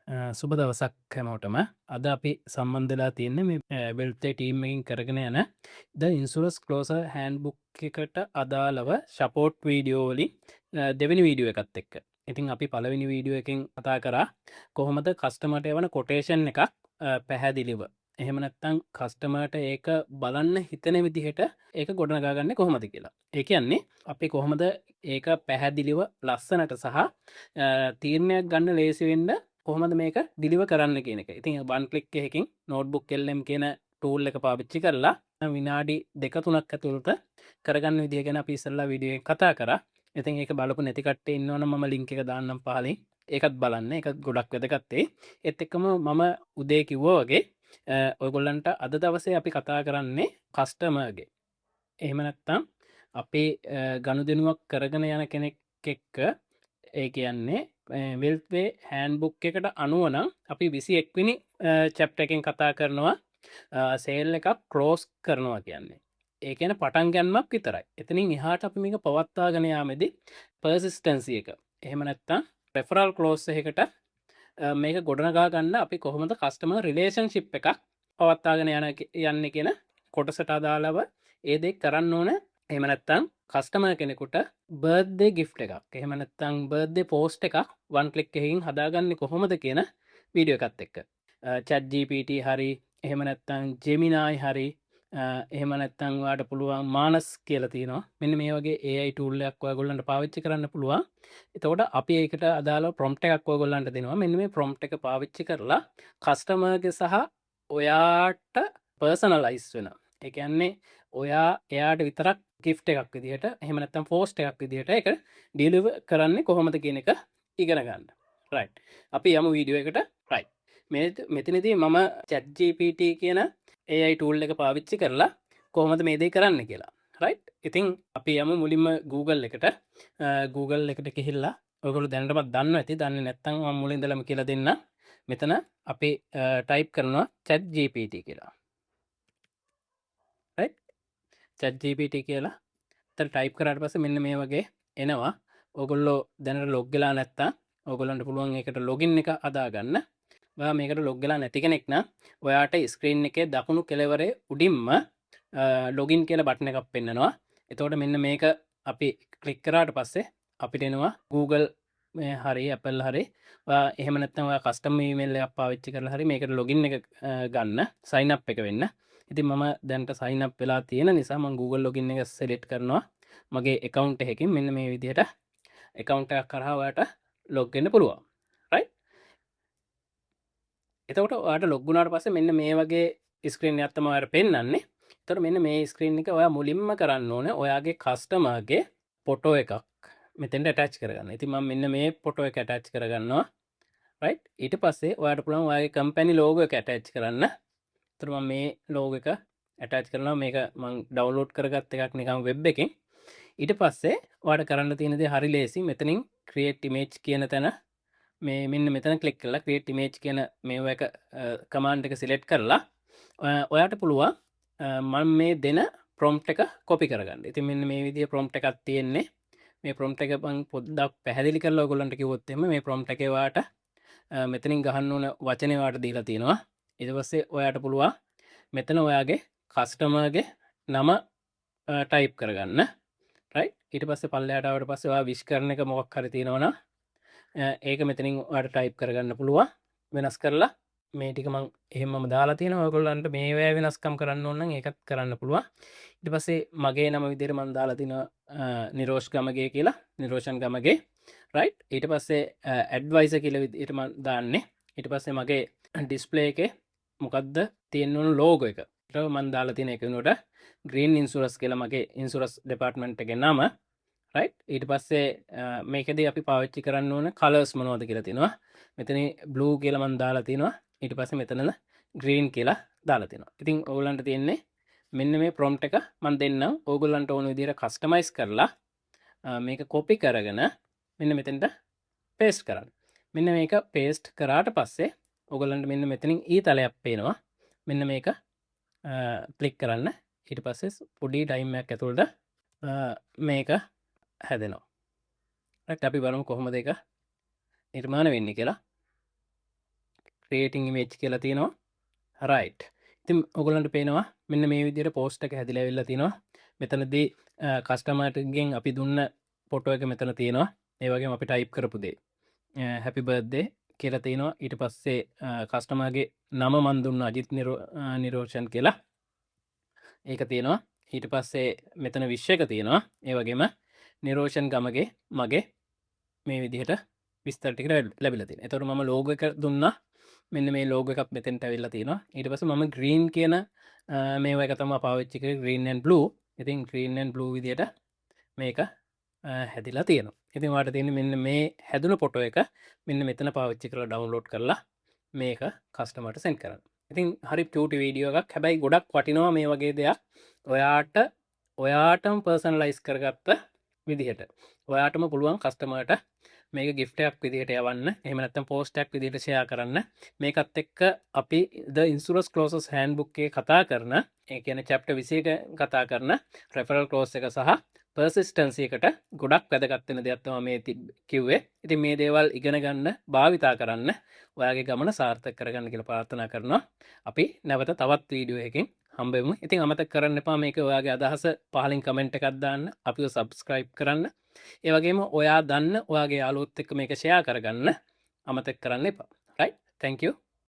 සුබ දවසක් හැමෝටම අද අපි සම්බන්ධලා තියන්නේ මේ බෙල්තේ ටීම්මකින් කරගෙන යන ද ඉන්සුරස් කලෝස හැන් බුක් එකට අදාළව ශපෝට් වීඩියෝලින් දෙවැනි වීඩියෝ එකත් එක්ක ඉතින් අපි පලවෙනි වීඩියෝ එකින් කතා කරා කොහොමද කස්ටමට යවන කොටේෂන් එකක් පැහැදිලිව එහෙමනැත්තං කස්ටමට ඒක බලන්න හිතන විදිහට ඒක ගොඩනගාගන්න කොහොමද කියලා ඒ කියන්නේ අපි කොහොමද ඒක පැහැදිලිව ලස්සනට සහ තීරණයක් ගන්න ලේසිවෙන්න කොහමද මේක ඩිලිව කරන්න කියන එක ඉතින් බන් කලික් එකකින් නෝට්බුක් කෙල්ලම් කියන ටූල් එක පාවිච්චි කරලා විනාඩි දෙක තුනක් ඇතුළත කරගන්න විදිගෙන පිසල්ලා විඩිය කතා කර ඉතින් ඒක බලපු නැතිකට ඉන්නවන ම ලිංක එක දාන්නම් පාලින් ඒකත් බලන්න එක ගොඩක් වෙදගත්තේ එත් එක්කම මම උදේ කිව්වෝ වගේ ඔයගොල්ලන්ට අද දවසේ අපි කතා කරන්නේ කස්ටමගේ එහෙමනැත්තම් අපේ ගණු දෙනුවක් කරගෙන යන කෙනෙක් එක්ක ඒ කියන්නේ වෙල්වේ හැන්බුක් එකට අනුවනම් අපි විසි එක්විනි චැප්ට එකින් කතා කරනවා සේල් එකක් ක්‍රෝස් කරනවා කියන්නේ ඒකන පටන් ගැන්මක් විතරයි එතනින් එහාට අපි මේක පවත්තාගෙනයාමෙදි පර්සිස්ටන්සිය එක එහෙම නැත්තා ප්‍රෙෆරල් කලෝස් එකට මේක ගොඩනගා ගන්න අපි කොහොමද කස්ටම රිලේෂන් ශිප් එකක් පවත්තාගෙන යන්න කියෙන කොටසට අදාලව ඒදෙක් කරන්න ඕන එමනැත්තං කස්ටම කෙනෙකුට බර්ධය ගිෆ් එකක් එහෙමනත්තං බර්ධය පෝස්ට් එකක් වන් කලික් එහින් හදාගන්න කොහොමද කියන වීඩියෝ එකත් එක්ක චත්ජපට හරි එහෙමනැත්තං ජෙමිනායි හරි එහෙමනැත්තං වාට පුළුවන් මානස් කියලතිනවා මෙන්න මේ වගේ ඒයි ටූල්ලයක් ගොල්ලන්ට පාවිච්චි කරන්න පුළුවන් එතකොට අපි ඒකට අදාල ප්‍රොම්ට් එකක් ගොල්ලන්ට දෙනවා මෙන්න මේ ප්‍රොම්ට් එක පාවිච්චි කරලා කස්ටමර්ග සහ ඔයාට පර්සනලයිස් වෙන එකන්නේ ඔයා එයාට විතරක් ගිෆ් එකක් විදිහට එහෙමනත්තම් ෆෝස්ට එකක් විදිහට එක ඩිලිව කරන්නේ කොහොමද කියන එක ඉගෙන ගන්න රයි් අපි යම වීඩියෝ එකට රයි් මෙතිනති මම චැත්ජපට කියන ඒයි ටූල් එක පාවිච්චි කරලා කොහොමද මේදේ කරන්න කියලා රයි් ඉතින් අපි යම මුලින්ම Google එකට Google එකට කෙහිල්ලා ඔගොලු දැනටමත් දන්න ඇති දන්න නැත්තං මුලින්දලම කියලා දෙන්න මෙතන අපි ටයිප් කරනවා චැත්ජපට කියලා චැත්ජපට කියලා තර ටයිප් කරට පස මෙන්න මේ වගේ එනවා ඔගොල්ලෝ දැනට ලොග්ගලා නැත්තා ඔගොලන්ට පුළුවන් එකට ලොගින් එක අදාගන්න මේකට ලොග්ගලා නැති කෙනෙක්න ඔයාට ස්ක්‍රීන් එක දකුණු කෙලවරේ උඩින්ම ලොගින් කියල බට්න එකක් පෙන්න්නනවා එතෝට මෙන්න මේක අපි කලික්කරාට පස්සේ අපිට එනවා Google හරි Apple හරි එහෙමනත්තම කස්ටම මේල්ල පාවිච්චි කරල හරි මේකට ලොගින් එක ගන්න සයින් අප් එක වෙන්න ඉති ම දැන්ට සයින් අප් වෙලා තියෙන නිසාම Google ලොගින් එක සෙලෙට් කරනවා මගේ එකකවන්් එකකින් මෙන්න මේ විදිහට එකකවන්ට කරහාවට ලොග්ගන්න පුළුවන් රයි එතකට වාට ලොග්ගුණට පස මෙන්න මේ වගේ ස්ක්‍රීන් ඇත්තමවට පෙන්න්නන්නේ තොර මෙන්න මේ ස්ක්‍රීන් එක ඔයා මුලින්ම කරන්න ඕන ඔයාගේ කස්ටමගේ පොටෝ එකක් මෙතෙන්ට ටච් කරගන්න ඉතිම මෙන්න මේ පොටෝ එක ටච් කරගන්නවා රයි් ඊට පස්සේ ඔයාට පුළන් වගේ කම්පැනි ලෝග එක ටච් කරන්න තුරම මේ ලෝග එක ඇටච් කරනවා මේක මං ඩවලෝඩ් කරගත්ත එකක් නිකම් වෙබ් එකින් ඊට පස්සේ වාට කරන්න තියෙනද හරි ලේසි මෙතනින් ක්‍රියේට් ඉමේජ් කියන තැන මේ මෙන්න මෙතන කලික් කරලා ක්‍රියේට් ඉමේජ් කියන මේ එක කමාන්ඩ් එක සිලෙට් කරලා ඔයාට පුළුවන් මං මේ දෙන ප්‍රොම්ට් එක කොපි කරගන්න ඉති මෙන්න මේ විදිිය ප්‍රොම්ට් එකක් තියෙන්නේ මේ ප්‍රොම්ට් එක බං පොද්දක් පැහදිලි කරලා ගොලන්ට කිවොත්තෙම මේ ප්‍රොම්ට් එකවාට මෙතනින් ගහන්න ඕන වචනවාට දීලා තියෙනවා ඉදවස්සේ ඔයාට පුළුවන් මෙතන ඔයාගේ කස්ටමර්ගේ නම ටයිප් කරගන්න රයි ඉට පස්ස පල්ලයාටවට පස්සවා විශ් කරන එක මොක් කරතිනවන ඒක මෙතනින් වට ටයිප් කරගන්න පුළුවන් වෙනස් කරලා මේටිකමං එහෙම දාලා තියෙන ඔයගොල්ලන්ට මේවැ වෙනස්කම් කරන්න ඕන්න ඒකත් කරන්න පුළුවන් ඉට පස්සේ මගේ නම විදිර මන් දාලා තින නිරෝෂ් ගමගේ කියලා නිරෝෂන් ගමගේ රයි් ඊට පස්සේ ඇඩ්වයිස කියල විදිරම දාන්නේ ඉට පස්සේ මගේ ඩිස්පලේ එක මොකක්ද තියෙන්වුණු ලෝග එක මන් දාලා තින එකනට ග්‍රීන් ඉන්සුරස් කියල මගේ ඉන්සුරස් ඩෙපාර්ට්මන්ට් එක නම රයි් ඊට පස්සේ මේකද අපි පාවිච්චි කරන්න ඕන කලර්ස් මනෝද කියලා තිනවා මෙතන බ්ලූ කියල මන් දාලා තිනවා ඊට පස්ස මෙතනද ග්‍රීන් කියලා දාලා තිනවා ඉතින් ඕගලන්ට තියෙන්නේ මෙන්න මේ ප්‍රොම්ට් එක මන් දෙන්න ඕගොල්ලන්ට ඕන විදිර කස්ටමයිස් කරලා මේක කොපි කරගෙන මෙන්න මෙතෙන්ට පේස්ට් කරන්න මෙන්න මේක පේස්ට් කරාට පස්සේ ඔගොල්ලන්ට මෙන්න මෙතනින් ඊ තලයක් පේනවා මෙන්න මේක පලික් කරන්න ඊට පස්සේ පුඩි ටයිම්මයක් ඇතුළට මේක හැදෙනවා අපි බලමු කොහොම දෙක නිර්මාණ වෙන්න කියලා ක්‍රේටිං මේච් කියලා තියෙනවා රයිට්. ඉතින් ඔගලන්ට පේනවා මෙන්න මේ විදියට පෝස්ට් එක හැදිලා වෙල්ලා තිනවා. මෙතනදී කස්ටමර්ටගෙන් අපි දුන්න ෆොටෝ එක මෙතන තියෙනවා. ඒ වගේම අපි ටයිප් කරපු දේ හැපි බර්ත්ඩේ කියලා තියෙනවා. ඊට පස්සේ කස්ටමර්ගේ නම මන් දුන්න අජිත් නිරෝෂන් කියලා ඒක තියෙනවා. ඊට පස්සේ මෙතන විශ්ව එක තියෙනවා. ඒ වගේම නිරෝෂන් ගමගේ මගේ මේ විදිහට විස්තරටික ලැබිලා තියෙනවා. එතකොට මම ලෝගෝ එක දුන්නා. මෙන්න මේ ලෝගෝ එකක් මෙතෙන්ට ඇවිල්ලා තියෙනවා. ඊට පස්සේ මම ග්‍රීන් කියන මේවා එක තමයි පාවිච්චි කරේ green and blue. ඉතින් green and blue විදිහට මේක හැදිලා තියෙනවා. ඉතින් ඔයාලට තියෙන්නේ මෙන්න මේ හැදුණු ෆොටෝ එක මෙන්න මෙතන පාවිච්චි කරලා ඩවුන්ලෝඩ් කරලා මේක කස්ටමර්ට සෙන්ඩ් කරන්න. ඉතින් හරි කියුටි වීඩියෝ එකක්. හැබැයි ගොඩක් වටිනවා මේ වගේ දෙයක්. ඔයාටම පර්සනලයිස් කරගත්ත විදිහට. ඔයාටම පුළුවන් කස්ටමර්ට මේක ගිෆ්ටයක් විදිහට යවන්න. එහෙම නැත්නම් පෝස්ට් එකක් විදිහට ෂෙයා කරන්න. මේකත් එක්ක අපි The Insurance Clauses Handbook එකේ කතා කරන, ඒ කියන්නේ chapter 21 කතා කරන referral clause එක සහ පර්සිස්ටන්සි එකට ගොඩක් වැදගත් වෙන දෙයක් තමයි මේ කිව්වේ. ඉතින් මේ දේවල් ඉගෙන ගන්න, භාවිතා කරන්න, ඔයාගේ ගමන සාර්ථක කරගන්න කියලා ප්‍රාර්ථනා කරනවා. අපි නැවත තවත් වීඩියෝ එකකින් හම්බෙමු. ඉතින් අමතක කරන්න එපා මේක ඔයාගේ අදහස පහලින් කමෙන්ට් එකක් දාන්න, අපිව සබ්ස්ක්‍රයිබ් කරන්න. ඒ වගේම ඔයා දන්න ඔයාගේ යාළුවොත් එක්ක මේක ෂෙයා කරගන්න අමතක කරන්න එපා. right, thank you.